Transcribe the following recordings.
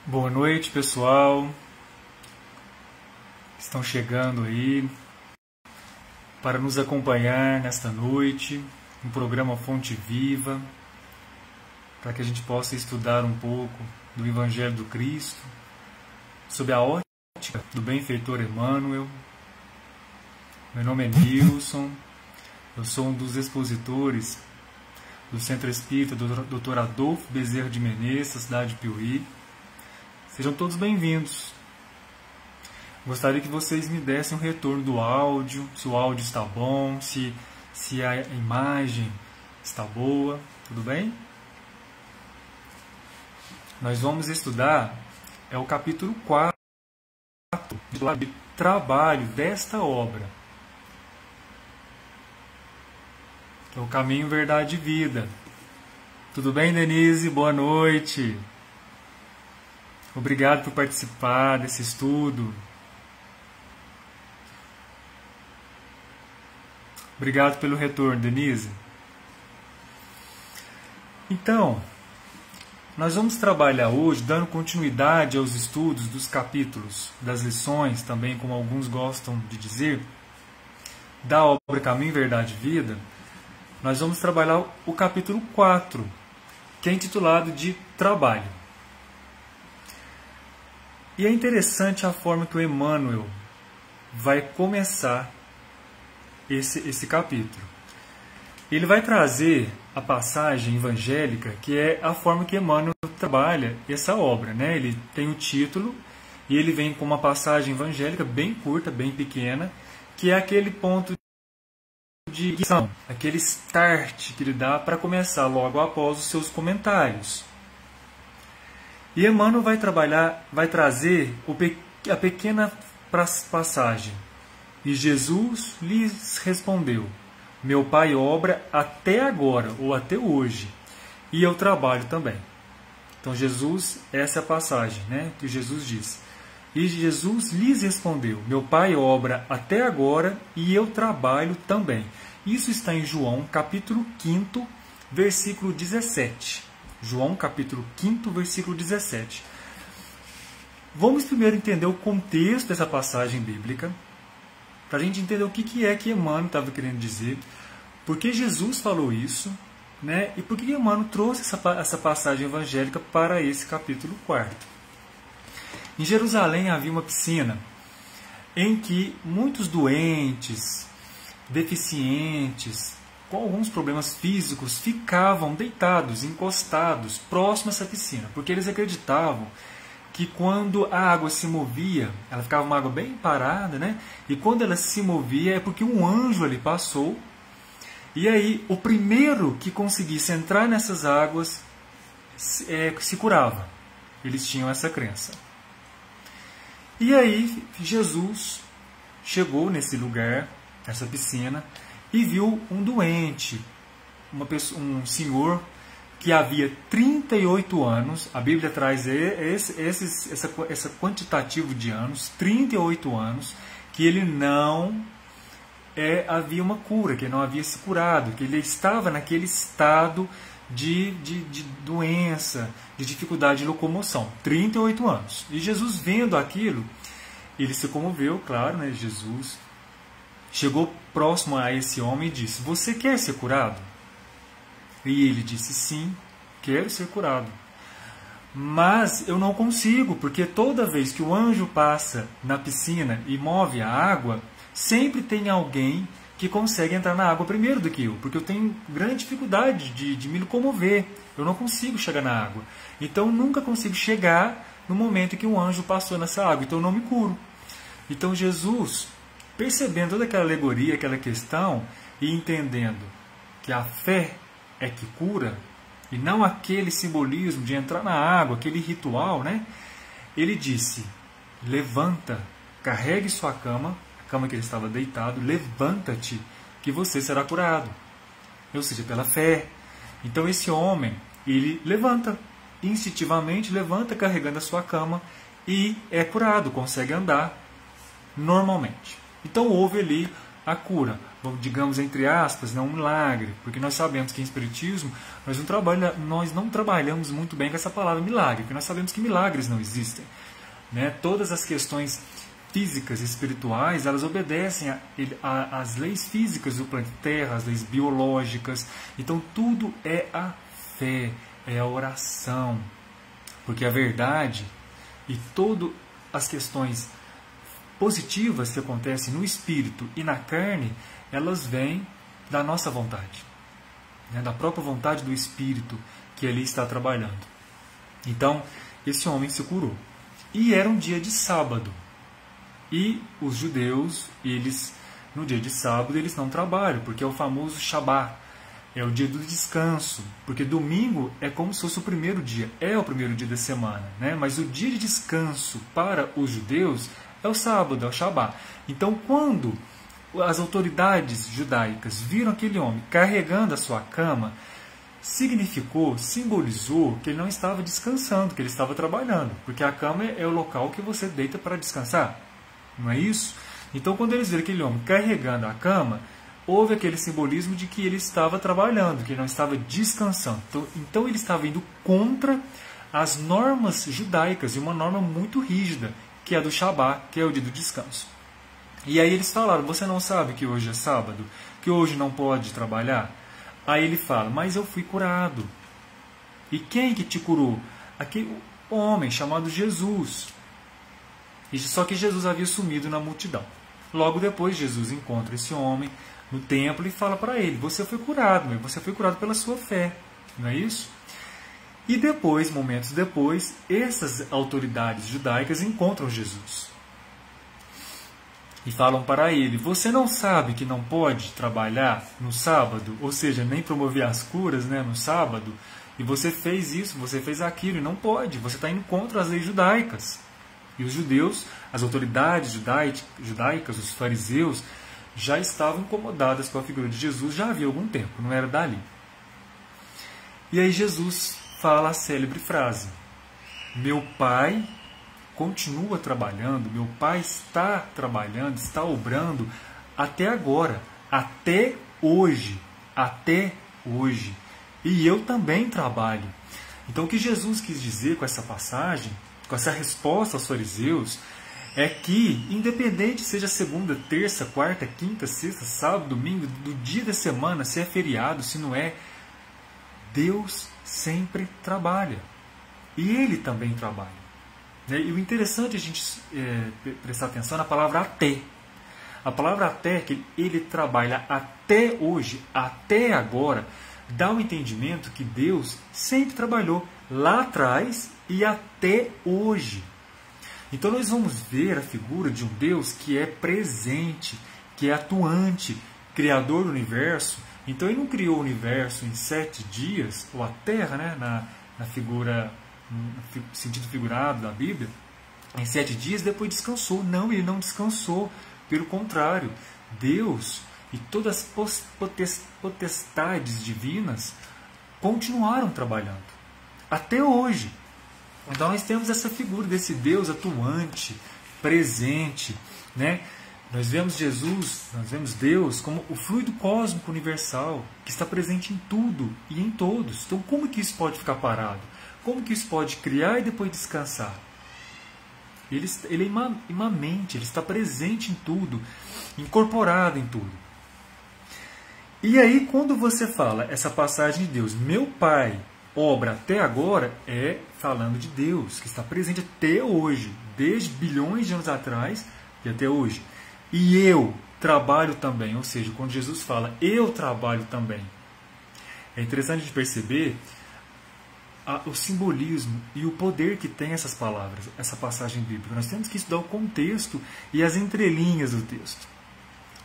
Boa noite, pessoal. Estão chegando aí para nos acompanhar nesta noite no programa Fonte Viva, para que a gente possa estudar um pouco do Evangelho do Cristo, sob a ótica do benfeitor Emmanuel. Meu nome é Nilson, eu sou um dos expositores do Centro Espírita do Dr. Adolfo Bezerra de Menezes, cidade de Piuí. Sejam todos bem-vindos. Gostaria que vocês me dessem um retorno do áudio, se o áudio está bom, se a imagem está boa, tudo bem? Nós vamos estudar o capítulo 4 de trabalho desta obra, que é o Caminho, Verdade e Vida. Tudo bem, Denise? Boa noite. Obrigado por participar desse estudo. Obrigado pelo retorno, Denise. Então, nós vamos trabalhar hoje, dando continuidade aos estudos dos capítulos, das lições, também como alguns gostam de dizer, da obra Caminho, Verdade e Vida. Nós vamos trabalhar o capítulo 4, que é intitulado de Trabalho. E é interessante a forma que o Emmanuel vai começar esse capítulo. Ele vai trazer a passagem evangélica, que é a forma que Emmanuel trabalha essa obra, né? Ele tem o título e ele vem com uma passagem evangélica bem curta, bem pequena, que é aquele ponto de ignição, aquele start que ele dá para começar logo após os seus comentários. E Emmanuel vai trazer a pequena passagem. E Jesus lhes respondeu: meu Pai obra até agora, ou até hoje, e eu trabalho também. Então Jesus, essa é a passagem, né, que Jesus diz. E Jesus lhes respondeu: meu Pai obra até agora, e eu trabalho também. Isso está em João, capítulo 5, versículo 17. João, capítulo 5, versículo 17. Vamos primeiro entender o contexto dessa passagem bíblica, para a gente entender o que é que Emmanuel estava querendo dizer, por que Jesus falou isso, né? E por que Emmanuel trouxe essa passagem evangélica para esse capítulo 4. Em Jerusalém havia uma piscina em que muitos doentes, deficientes, com alguns problemas físicos, ficavam deitados, encostados, próximos a essa piscina, porque eles acreditavam que quando a água se movia, ela ficava uma água bem parada, né? E quando ela se movia é porque um anjo ali passou, e aí o primeiro que conseguisse entrar nessas águas se curava. Eles tinham essa crença. E aí Jesus chegou nesse lugar, nessa piscina, e viu um doente, um senhor que havia 38 anos, a Bíblia traz essa quantitativo de anos, 38 anos, que ele não havia uma cura, que ele não havia se curado, que ele estava naquele estado de doença, de dificuldade de locomoção, 38 anos. E Jesus, vendo aquilo, ele se comoveu, claro, né? Jesus chegou próximo a esse homem e disse: você quer ser curado? E ele disse: sim, quero ser curado. Mas eu não consigo, porque toda vez que o anjo passa na piscina e move a água, sempre tem alguém que consegue entrar na água primeiro do que eu, porque eu tenho grande dificuldade de me locomover, eu não consigo chegar na água. Então eu nunca consigo chegar no momento em que o anjo passou nessa água, então eu não me curo. Então Jesus, percebendo toda aquela alegoria, aquela questão, e entendendo que a fé é que cura, e não aquele simbolismo de entrar na água, aquele ritual, né? Ele disse: levanta, carregue sua cama, a cama que ele estava deitado, levanta-te, que você será curado. Ou seja, pela fé. Então esse homem, ele levanta, instintivamente levanta carregando a sua cama, e é curado, consegue andar normalmente. Então houve ali a cura, digamos entre aspas, um milagre, porque nós sabemos que em Espiritismo nós não trabalhamos muito bem com essa palavra milagre, porque nós sabemos que milagres não existem. Né? Todas as questões físicas e espirituais, elas obedecem às leis físicas do planeta Terra, as leis biológicas. Então tudo é a fé, é a oração, porque a verdade e todas as questões positivas que acontecem no espírito e na carne, elas vêm da nossa vontade, né? Da própria vontade do espírito que ali está trabalhando. Então, esse homem se curou. E era um dia de sábado. E os judeus, no dia de sábado, eles não trabalham, porque é o famoso Shabat, é o dia do descanso, porque domingo é como se fosse o primeiro dia, é o primeiro dia da semana, né? Mas o dia de descanso para os judeus é o sábado, é o Shabat. Então, quando as autoridades judaicas viram aquele homem carregando a sua cama, simbolizou que ele não estava descansando, que ele estava trabalhando, porque a cama é o local que você deita para descansar, não é isso? Então, quando eles viram aquele homem carregando a cama, houve aquele simbolismo de que ele estava trabalhando, que ele não estava descansando. Então ele estava indo contra as normas judaicas, e uma norma muito rígida, que é a do Shabat, que é o dia do descanso. E aí eles falaram, você não sabe que hoje é sábado? Que hoje não pode trabalhar? Aí ele fala, mas eu fui curado. E quem que te curou? Aquele homem chamado Jesus. Só que Jesus havia sumido na multidão. Logo depois, Jesus encontra esse homem no templo e fala para ele, você foi curado, mas você foi curado pela sua fé. Não é isso? E depois, momentos depois, essas autoridades judaicas encontram Jesus. E falam para ele, você não sabe que não pode trabalhar no sábado? Ou seja, nem promover as curas, né, no sábado? E você fez isso, você fez aquilo, e não pode. Você está indo contra as leis judaicas. E os judeus, as autoridades judaicas, os fariseus, já estavam incomodadas com a figura de Jesus já havia algum tempo, não era dali. E aí Jesus fala a célebre frase, meu Pai continua trabalhando, meu Pai está trabalhando, está obrando até agora, até hoje, e eu também trabalho. Então o que Jesus quis dizer com essa passagem, com essa resposta aos fariseus, é que, independente seja segunda, terça, quarta, quinta, sexta, sábado, domingo, do dia da semana, se é feriado, se não é, Deus sempre trabalha. E Ele também trabalha. E o interessante é a gente prestar atenção na palavra até. A palavra até, que Ele trabalha até hoje, até agora, dá o entendimento que Deus sempre trabalhou lá atrás e até hoje. Então nós vamos ver a figura de um Deus que é presente, que é atuante, criador do universo. Então ele não criou o universo em 7 dias, ou a Terra, né, na figura, no sentido figurado da Bíblia, em 7 dias, depois descansou. Não, ele não descansou. Pelo contrário, Deus e todas as potestades divinas continuaram trabalhando. Até hoje. Então nós temos essa figura desse Deus atuante, presente, né? Nós vemos Jesus, nós vemos Deus como o fluido cósmico universal, que está presente em tudo e em todos. Então como que isso pode ficar parado? Como que isso pode criar e depois descansar? Ele é imanente, ele está presente em tudo, incorporado em tudo. E aí quando você fala essa passagem de Deus, meu Pai obra até agora, é falando de Deus, que está presente até hoje, desde bilhões de anos atrás e até hoje. E eu trabalho também, ou seja, quando Jesus fala, eu trabalho também. É interessante a gente perceber o simbolismo e o poder que tem essas palavras, essa passagem bíblica. Nós temos que estudar o contexto e as entrelinhas do texto.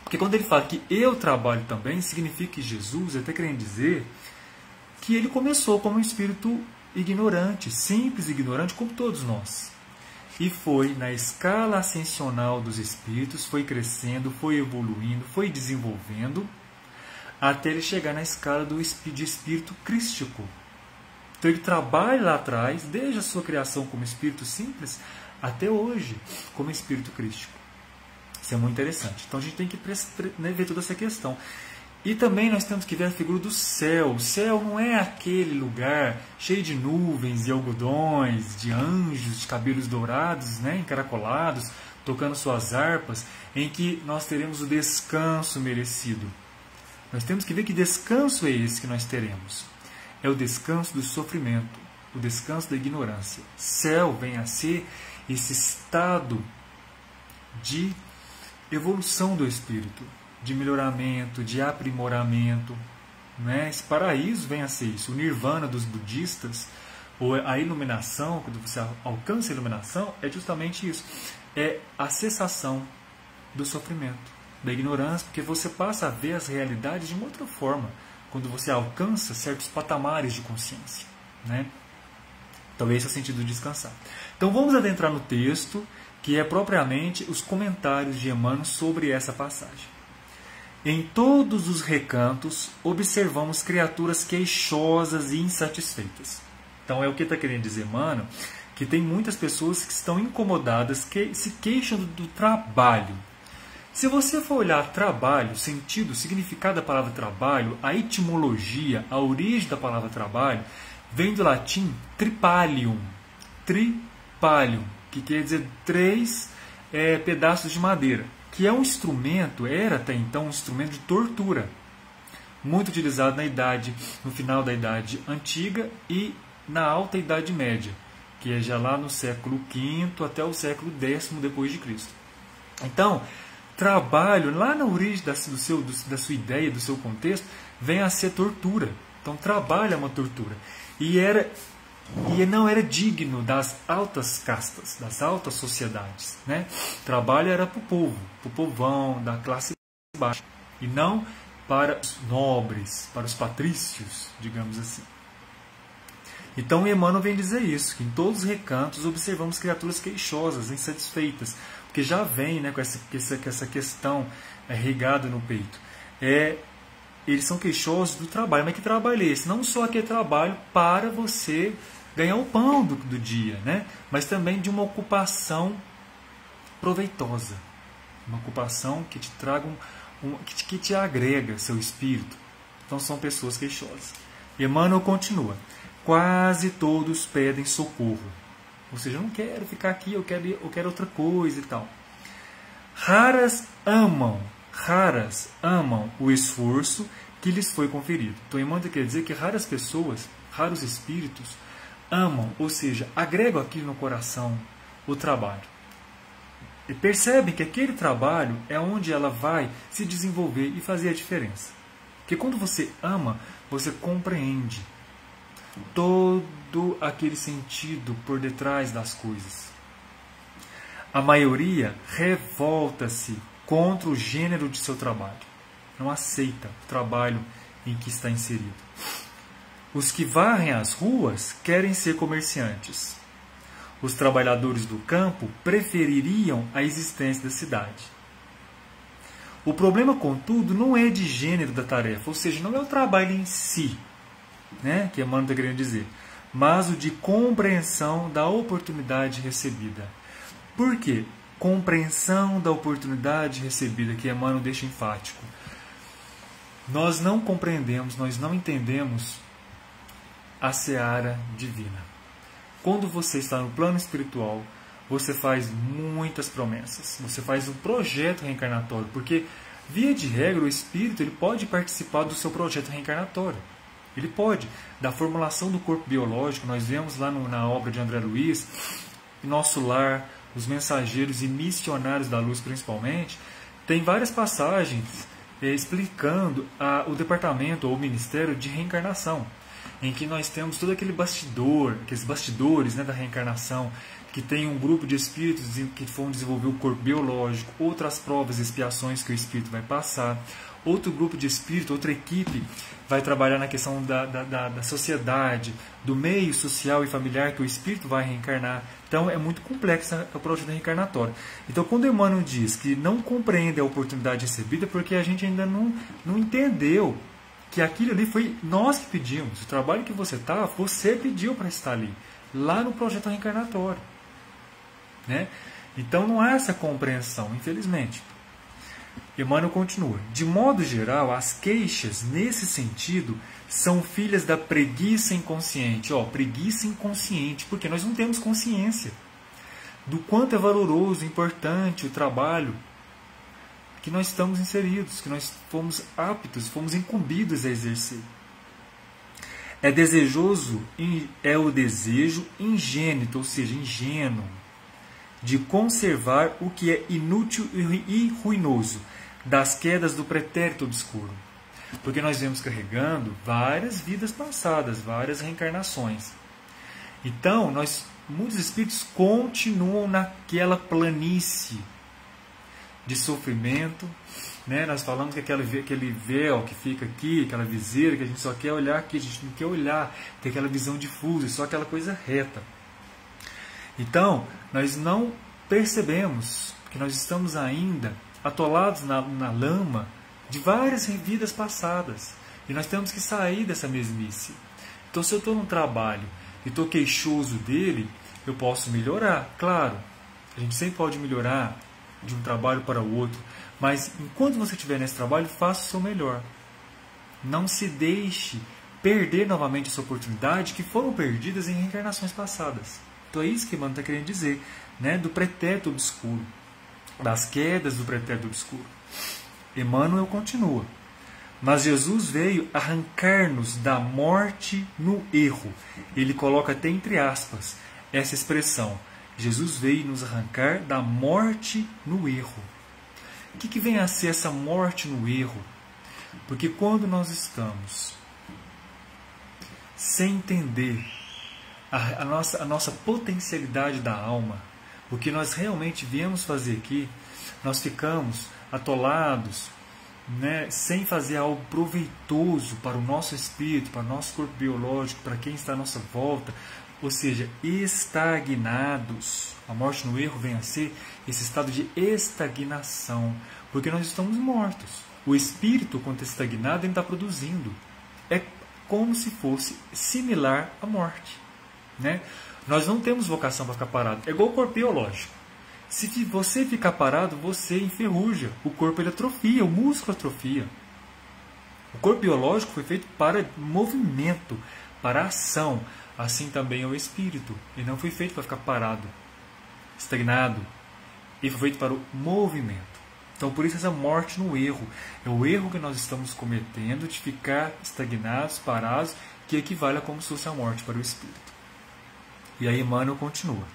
Porque quando ele fala que eu trabalho também, significa que Jesus, até querendo dizer que ele começou como um espírito ignorante, simples e ignorante, como todos nós. E foi na escala ascensional dos espíritos, foi crescendo, foi evoluindo, foi desenvolvendo, até ele chegar na escala de espírito crístico. Então ele trabalha lá atrás, desde a sua criação como espírito simples, até hoje, como espírito crístico. Isso é muito interessante. Então a gente tem que ver toda essa questão. E também nós temos que ver a figura do céu. O céu não é aquele lugar cheio de nuvens e algodões, de anjos de cabelos dourados, né, encaracolados, tocando suas harpas, em que nós teremos o descanso merecido. Nós temos que ver que descanso é esse que nós teremos. É o descanso do sofrimento, o descanso da ignorância. Céu vem a ser esse estado de evolução do espírito, de melhoramento, de aprimoramento. Né? Esse paraíso vem a ser isso. O nirvana dos budistas, ou a iluminação, quando você alcança a iluminação, é justamente isso. É a cessação do sofrimento, da ignorância, porque você passa a ver as realidades de uma outra forma, quando você alcança certos patamares de consciência. Né? Então esse é o sentido de descansar. Então vamos adentrar no texto, que é propriamente os comentários de Emmanuel sobre essa passagem. Em todos os recantos observamos criaturas queixosas e insatisfeitas. Então é o que está querendo dizer Emmanuel, que tem muitas pessoas que estão incomodadas, que se queixam do trabalho. Se você for olhar trabalho, sentido, significado da palavra trabalho, a etimologia, a origem da palavra trabalho, vem do latim tripalium. Tripalium, que quer dizer 3 pedaços de madeira, que é um instrumento, era até então um instrumento de tortura, muito utilizado no final da Idade Antiga e na Alta Idade Média, que é já lá no século V até o século X depois de Cristo. Então, trabalho, lá na origem da sua ideia, do seu contexto, vem a ser tortura. Então, trabalho é uma tortura. E não era digno das altas castas, das altas sociedades. Né? Trabalho era para o povo, para o povão, da classe baixa, e não para os nobres, para os patrícios, digamos assim. Então Emmanuel vem dizer isso, que em todos os recantos observamos criaturas queixosas, insatisfeitas, porque já vem, né, com essa questão regada no peito. Eles são queixosos do trabalho, mas que trabalho é esse? Não só aquele trabalho para você ganhar o pão do dia, né? Mas também de uma ocupação proveitosa, uma ocupação que te traga que te agrega seu espírito. Então são pessoas queixosas. Emmanuel continua: quase todos pedem socorro, ou seja, eu não quero ficar aqui, eu quero outra coisa e tal. Raras amam o esforço que lhes foi conferido. Então Emmanuel quer dizer que raras pessoas, raros espíritos amam, ou seja, agregam aquilo no coração, o trabalho. E percebem que aquele trabalho é onde ela vai se desenvolver e fazer a diferença. Porque quando você ama, você compreende todo aquele sentido por detrás das coisas. A maioria revolta-se contra o gênero de seu trabalho. Não aceita o trabalho em que está inserido. Os que varrem as ruas querem ser comerciantes. Os trabalhadores do campo prefeririam a existência da cidade. O problema, contudo, não é de gênero da tarefa, ou seja, não é o trabalho em si, né, que Emmanuel está querendo dizer, mas o de compreensão da oportunidade recebida. Por quê? Compreensão da oportunidade recebida, que Emmanuel deixa enfático. Nós não compreendemos, nós não entendemos a seara divina. Quando você está no plano espiritual, você faz muitas promessas, você faz um projeto reencarnatório, porque, via de regra, o espírito ele pode participar do seu projeto reencarnatório. Ele pode, da formulação do corpo biológico. Nós vemos lá na obra de André Luiz, Nosso Lar, Os Mensageiros e Missionários da Luz, principalmente, tem várias passagens explicando o departamento ou o ministério de reencarnação, em que nós temos todo aquele bastidor, aqueles bastidores, né, da reencarnação, que tem um grupo de espíritos que vão desenvolver o corpo biológico, outras provas e expiações que o espírito vai passar, outro grupo de espírito, outra equipe vai trabalhar na questão da sociedade, do meio social e familiar que o espírito vai reencarnar. Então é muito complexo o projeto reencarnatório. Então quando Emmanuel diz que não compreende a oportunidade recebida, porque a gente ainda não entendeu que aquilo ali foi nós que pedimos. O trabalho que você está, você pediu para estar ali, lá no projeto reencarnatório. Né? Então não há essa compreensão, infelizmente. Emmanuel continua: de modo geral, as queixas, nesse sentido, são filhas da preguiça inconsciente. Preguiça inconsciente, porque nós não temos consciência do quanto é valoroso, importante o trabalho que nós estamos inseridos, que nós fomos aptos, fomos incumbidos a exercer. É o desejo ingênito, ou seja, ingênuo, de conservar o que é inútil e ruinoso, das quedas do pretérito obscuro. Porque nós vemos carregando várias vidas passadas, várias reencarnações. Então, muitos espíritos continuam naquela planície de sofrimento, né? Nós falamos que aquele véu que fica aqui, aquela viseira, que a gente só quer olhar aqui, a gente não quer olhar, tem aquela visão difusa, só aquela coisa reta. Então, nós não percebemos que nós estamos ainda atolados na lama de várias vidas passadas. E nós temos que sair dessa mesmice. Então, se eu estou num trabalho e estou queixoso dele, eu posso melhorar. Claro, a gente sempre pode melhorar de um trabalho para o outro. Mas, enquanto você estiver nesse trabalho, faça o seu melhor. Não se deixe perder novamente essa oportunidade que foram perdidas em reencarnações passadas. Então, é isso que Emmanuel está querendo dizer, né? Do pretérito obscuro, das quedas do pretérito obscuro. Emmanuel continua: mas Jesus veio arrancar-nos da morte no erro. Ele coloca até entre aspas essa expressão: Jesus veio nos arrancar da morte no erro. O que vem a ser essa morte no erro? Porque quando nós estamos sem entender a nossa potencialidade da alma, o que nós realmente viemos fazer aqui, nós ficamos atolados, né, sem fazer algo proveitoso para o nosso espírito, para o nosso corpo biológico, para quem está à nossa volta, ou seja, estagnados. A morte no erro vem a ser esse estado de estagnação, porque nós estamos mortos. O espírito, quando está estagnado, ele está produzindo. É como se fosse similar à morte, né? Nós não temos vocação para ficar parado. É igual o corpo biológico. Se você ficar parado, você enferruja. O corpo ele atrofia, o músculo atrofia. O corpo biológico foi feito para movimento, para ação. Assim também é o espírito. Ele não foi feito para ficar parado, estagnado. Ele foi feito para o movimento. Então, por isso essa morte no erro. É o erro que nós estamos cometendo de ficar estagnados, parados, que equivale a como se fosse a morte para o espírito. E aí Emmanuel continua: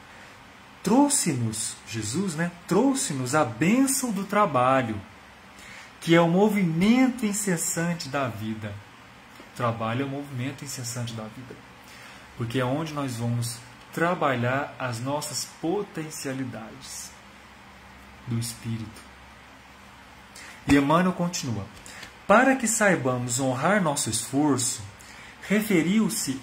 trouxe-nos, Jesus, né? Trouxe-nos a bênção do trabalho, que é o movimento incessante da vida. O trabalho é o movimento incessante da vida, porque é onde nós vamos trabalhar as nossas potencialidades do espírito. E Emmanuel continua: para que saibamos honrar nosso esforço, referiu-se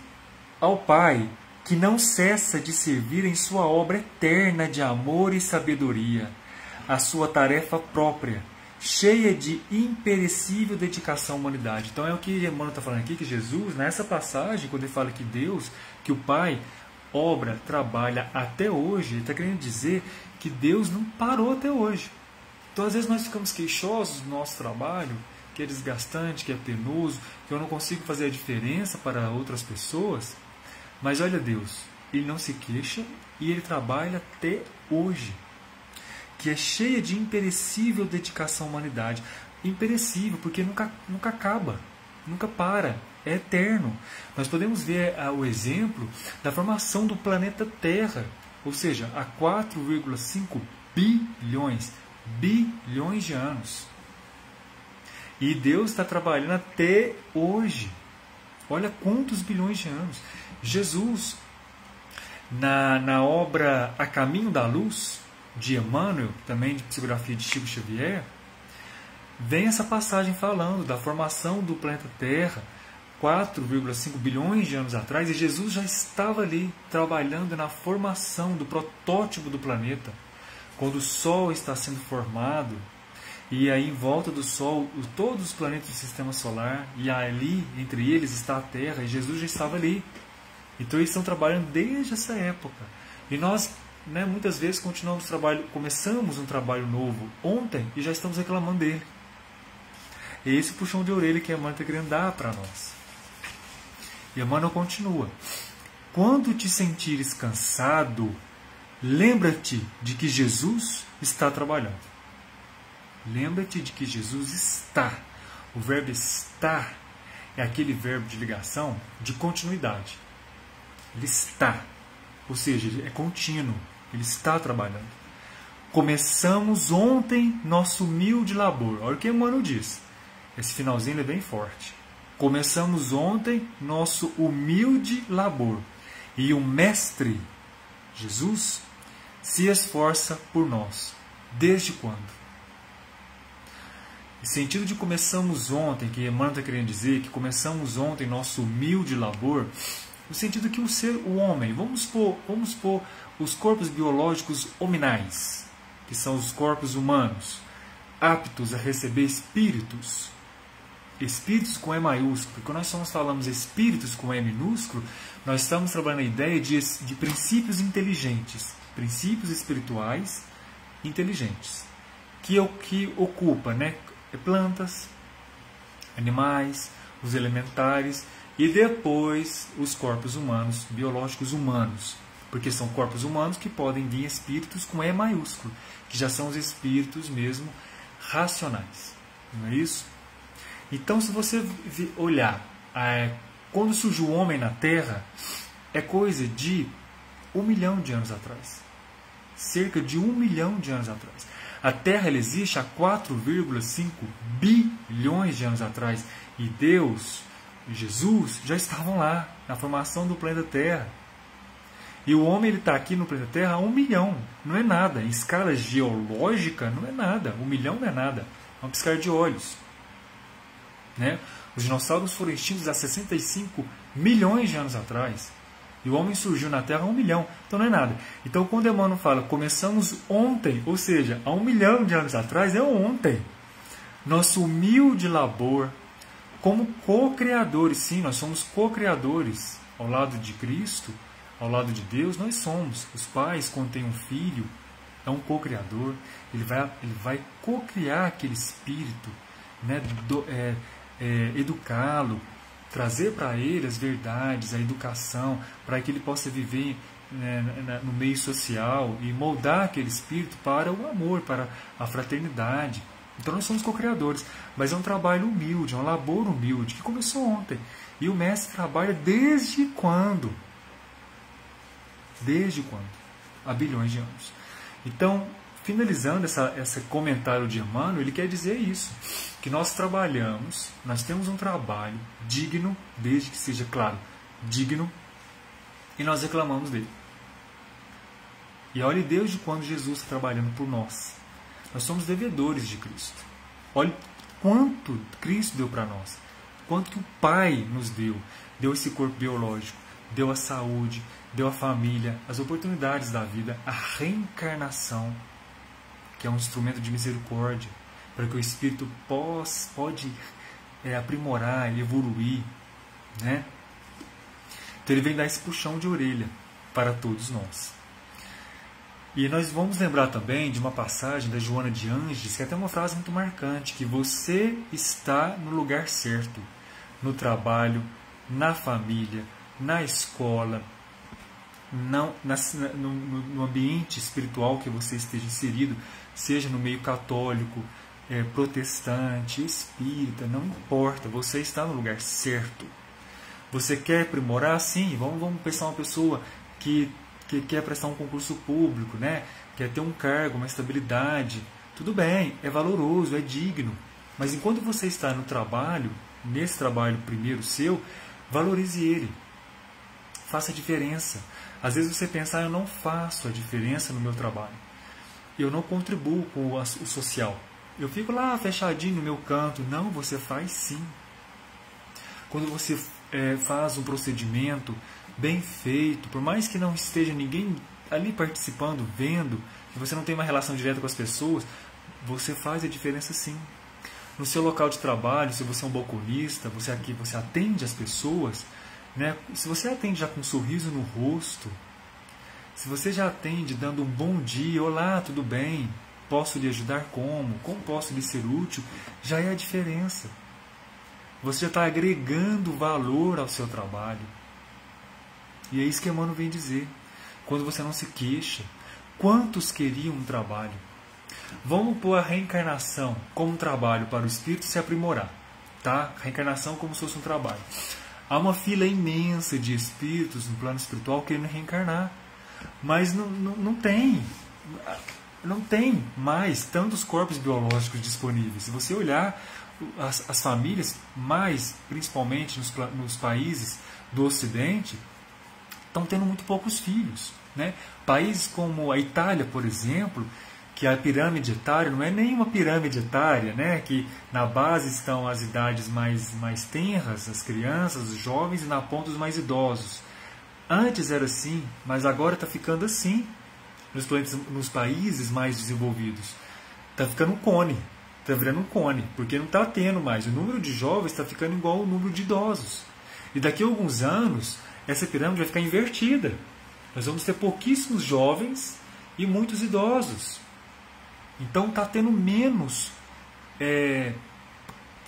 ao Pai, que não cessa de servir em sua obra eterna de amor e sabedoria, a sua tarefa própria, cheia de imperecível dedicação à humanidade. Então é o que Emmanuel está falando aqui, que Jesus, nessa passagem, quando ele fala que Deus, que o Pai obra, trabalha até hoje, ele está querendo dizer que Deus não parou até hoje. Então às vezes nós ficamos queixosos do nosso trabalho, que é desgastante, que é penoso, que eu não consigo fazer a diferença para outras pessoas. Mas olha Deus, Ele não se queixa e Ele trabalha até hoje, que é cheia de imperecível dedicação à humanidade. Imperecível, porque nunca acaba, nunca para, é eterno. Nós podemos ver o exemplo da formação do planeta Terra, ou seja, há 4,5 bilhões de anos. E Deus está trabalhando até hoje. Olha quantos bilhões de anos. Jesus, na obra A Caminho da Luz, de Emmanuel, também de psicografia de Chico Xavier, vem essa passagem falando da formação do planeta Terra, 4,5 bilhões de anos atrás, e Jesus já estava ali, trabalhando na formação do protótipo do planeta, quando o Sol está sendo formado, e aí em volta do Sol, todos os planetas do Sistema Solar, e ali, entre eles, está a Terra, e Jesus já estava ali. Então eles estão trabalhando desde essa época. E nós né, muitas vezes começamos um trabalho novo ontem e já estamos reclamando dele. É esse puxão de orelha que a Emmanuel está querendo dar para nós. E Emmanuel continua: quando te sentires cansado, lembra-te de que Jesus está trabalhando. Lembra-te de que Jesus está. O verbo estar é aquele verbo de ligação de continuidade. Ele está. Ou seja, é contínuo. Ele está trabalhando. Começamos ontem nosso humilde labor. Olha o que Emmanuel diz. Esse finalzinho é bem forte. Começamos ontem nosso humilde labor. E o Mestre, Jesus, se esforça por nós. Desde quando? O sentido de começamos ontem, que Emmanuel está querendo dizer, que começamos ontem nosso humilde labor, no sentido que o homem, vamos pôr os corpos biológicos hominais, que são os corpos humanos, aptos a receber espíritos com E maiúsculo. Porque quando nós falamos espíritos com E minúsculo, nós estamos trabalhando a ideia de princípios inteligentes, princípios espirituais inteligentes, que ocupa, né, plantas, animais, os elementares e depois os corpos humanos, biológicos humanos, porque são corpos humanos que podem vir espíritos com E maiúsculo, que já são os espíritos mesmo racionais, não é isso? Então, se você olhar, quando surgiu o homem na Terra, é coisa de 1 milhão de anos atrás, cerca de 1 milhão de anos atrás. A Terra ela existe há 4,5 bilhões de anos atrás. E Deus e Jesus já estavam lá, na formação do planeta Terra. E o homem está aqui no planeta Terra há 1 milhão. Não é nada. Em escala geológica, não é nada. 1 milhão não é nada. É um piscar de olhos. Né? Os dinossauros foram extintos há 65 milhões de anos atrás. E o homem surgiu na Terra há 1 milhão. Então não é nada. Então quando Emmanuel fala, começamos ontem, ou seja, há 1 milhão de anos atrás, é ontem. Nosso humilde labor, como co-criadores, sim, nós somos co-criadores. Ao lado de Cristo, ao lado de Deus, nós somos. Os pais, quando tem um filho, é um co-criador. Ele vai co-criar aquele espírito, né, educá-lo, trazer para ele as verdades, a educação, para que ele possa viver, né, no meio social e moldar aquele espírito para o amor, para a fraternidade. Então nós somos co-criadores, mas é um trabalho humilde, é um labor humilde, que começou ontem. E o Mestre trabalha desde quando? Desde quando? Há bilhões de anos. Então, finalizando esse comentário de Emmanuel, ele quer dizer isso, que nós trabalhamos, nós temos um trabalho digno, desde que seja, claro, digno, e nós reclamamos dele. E olhe desde quando Jesus está trabalhando por nós. Nós somos devedores de Cristo. Olhe quanto Cristo deu para nós, quanto que o Pai nos deu. Deu esse corpo biológico, deu a saúde, deu a família, as oportunidades da vida, a reencarnação, que é um instrumento de misericórdia, para que o espírito pode aprimorar e evoluir, né? Então ele vem dar esse puxão de orelha para todos nós. E nós vamos lembrar também de uma passagem da Joana de Ângeles, que é até uma frase muito marcante, que você está no lugar certo, no trabalho, na família, na escola, no ambiente espiritual que você esteja inserido, seja no meio católico, protestante, espírita, não importa, você está no lugar certo. Você quer aprimorar? Sim, vamos pensar uma pessoa que quer prestar um concurso público, né? Quer ter um cargo, uma estabilidade. Tudo bem, é valoroso, é digno. Mas enquanto você está no trabalho, nesse trabalho primeiro seu, valorize ele. Faça a diferença. Às vezes você pensa, eu não faço a diferença no meu trabalho. Eu não contribuo com o social. Eu fico lá fechadinho no meu canto. Não, você faz sim. Quando você faz um procedimento bem feito, por mais que não esteja ninguém ali participando, vendo, que você não tem uma relação direta com as pessoas, você faz a diferença sim. No seu local de trabalho, se você é um balconista, você atende as pessoas, né? Se você atende já com um sorriso no rosto, Se você já atende dando um bom dia, olá, tudo bem? Posso lhe ajudar como? Como posso lhe ser útil? Já é a diferença. Você já está agregando valor ao seu trabalho. E é isso que Emmanuel vem dizer. Quando você não se queixa, quantos queriam um trabalho? Vamos pôr a reencarnação como um trabalho para o espírito se aprimorar. Tá? Reencarnação como se fosse um trabalho. Há uma fila imensa de espíritos no plano espiritual querendo reencarnar. Mas não tem mais tantos corpos biológicos disponíveis. Se você olhar as famílias, mais principalmente nos países do Ocidente, estão tendo muito poucos filhos. Né? Países como a Itália, por exemplo, que a pirâmide etária não é nenhuma pirâmide etária, né? Que na base estão as idades mais tenras, as crianças, os jovens, e na ponta os mais idosos. Antes era assim, mas agora está ficando assim nos países mais desenvolvidos. Está ficando um cone, está virando um cone, porque não está tendo mais. O número de jovens está ficando igual ao número de idosos. E daqui a alguns anos, essa pirâmide vai ficar invertida. Nós vamos ter pouquíssimos jovens e muitos idosos. Então está tendo menos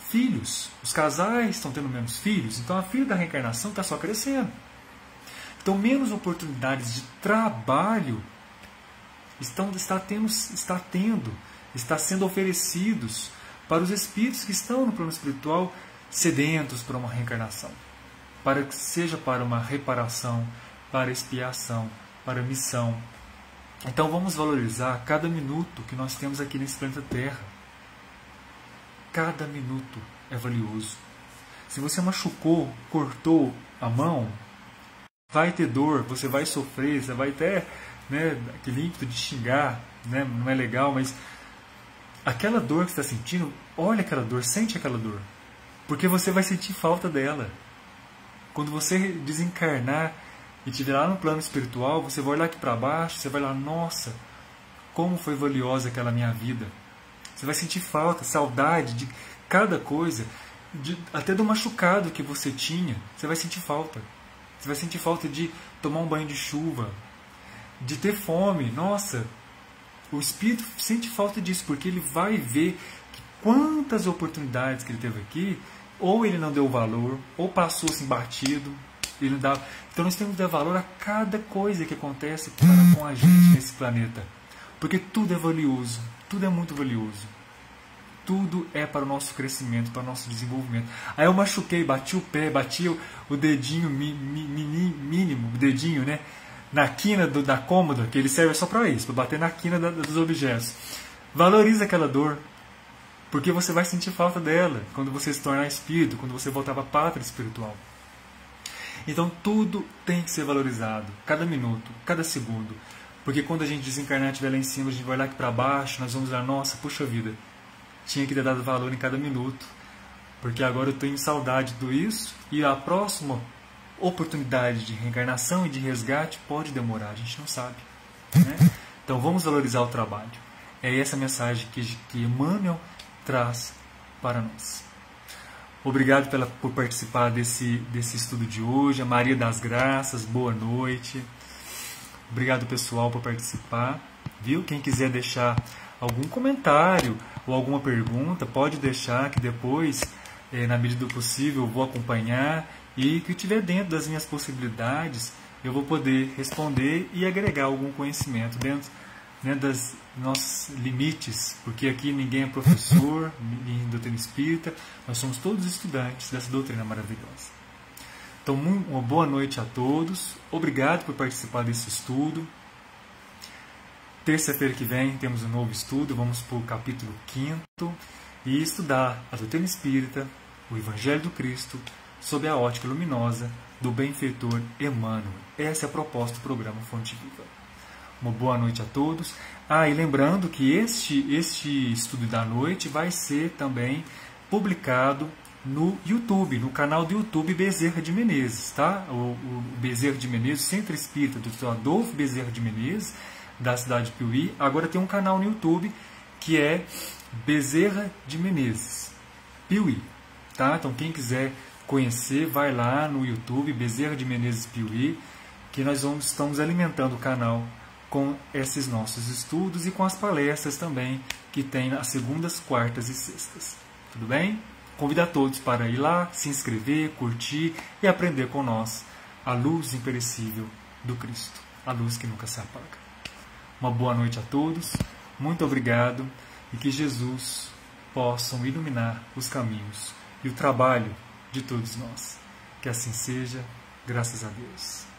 filhos. Os casais estão tendo menos filhos. Então a fila da reencarnação está só crescendo. Então menos oportunidades de trabalho está sendo oferecidos para os espíritos que estão no plano espiritual sedentos para uma reencarnação. Seja para uma reparação, para expiação, para missão. Então vamos valorizar cada minuto que nós temos aqui nesse planeta Terra. Cada minuto é valioso. Se você machucou, cortou a mão, vai ter dor, você vai sofrer, você vai ter, né, aquele ímpeto de xingar, né, não é legal, mas aquela dor que você está sentindo, olha aquela dor, sente aquela dor, porque você vai sentir falta dela. Quando você desencarnar e estiver lá no plano espiritual, você vai olhar aqui para baixo, você vai lá, nossa, como foi valiosa aquela minha vida. Você vai sentir falta, saudade de cada coisa, até do machucado que você tinha, você vai sentir falta. Você vai sentir falta de tomar um banho de chuva, de ter fome. Nossa, o espírito sente falta disso, porque ele vai ver que quantas oportunidades que ele teve aqui, ou ele não deu valor, ou passou assim batido. Ele não dá. Então nós temos que dar valor a cada coisa que acontece com a gente nesse planeta. Porque tudo é valioso, tudo é muito valioso. Tudo é para o nosso crescimento, para o nosso desenvolvimento. Aí eu machuquei, bati o pé, bati o dedinho mínimo, o dedinho, né, na quina da cômoda, que ele serve só para isso, para bater na quina dos objetos. Valoriza aquela dor, porque você vai sentir falta dela quando você se tornar espírito, quando você voltar para a pátria espiritual. Então tudo tem que ser valorizado, cada minuto, cada segundo. Porque quando a gente desencarnar e estiver lá em cima, a gente vai olhar aqui para baixo, nós vamos olhar, nossa, puxa vida, tinha que ter dado valor em cada minuto, porque agora eu tenho saudade de tudo isso, e a próxima oportunidade de reencarnação e de resgate pode demorar, a gente não sabe. Né? Então vamos valorizar o trabalho. É essa a mensagem que Emmanuel traz para nós. Obrigado por participar desse estudo de hoje. A Maria das Graças, boa noite. Obrigado, pessoal, por participar. Viu? Quem quiser deixar algum comentário ou alguma pergunta, pode deixar, que depois, na medida do possível, eu vou acompanhar, e que estiver dentro das minhas possibilidades, eu vou poder responder e agregar algum conhecimento dentro, né, dos nossos limites, porque aqui ninguém é professor, ninguém é doutrina espírita, nós somos todos estudantes dessa doutrina maravilhosa. Então, uma boa noite a todos, obrigado por participar desse estudo. Terça-feira que vem temos um novo estudo, vamos para o capítulo 5 e estudar a doutrina espírita, o Evangelho do Cristo, sob a ótica luminosa do benfeitor Emmanuel. Essa é a proposta do programa Fonte Viva. Uma boa noite a todos. E lembrando que este estudo da noite vai ser também publicado no YouTube, no canal do YouTube Bezerra de Menezes, tá? O Bezerra de Menezes, Centro Espírita do Dr. Adolfo Bezerra de Menezes, da cidade de Piuí, agora tem um canal no YouTube que é Bezerra de Menezes, Piuí, tá? Então quem quiser conhecer, vai lá no YouTube, Bezerra de Menezes Piuí, que nós estamos alimentando o canal com esses nossos estudos e com as palestras também, que tem às segundas, quartas e sextas. Tudo bem? Convido a todos para ir lá, se inscrever, curtir e aprender com nós a luz imperecível do Cristo, a luz que nunca se apaga. Uma boa noite a todos, muito obrigado e que Jesus possa iluminar os caminhos e o trabalho de todos nós. Que assim seja, graças a Deus.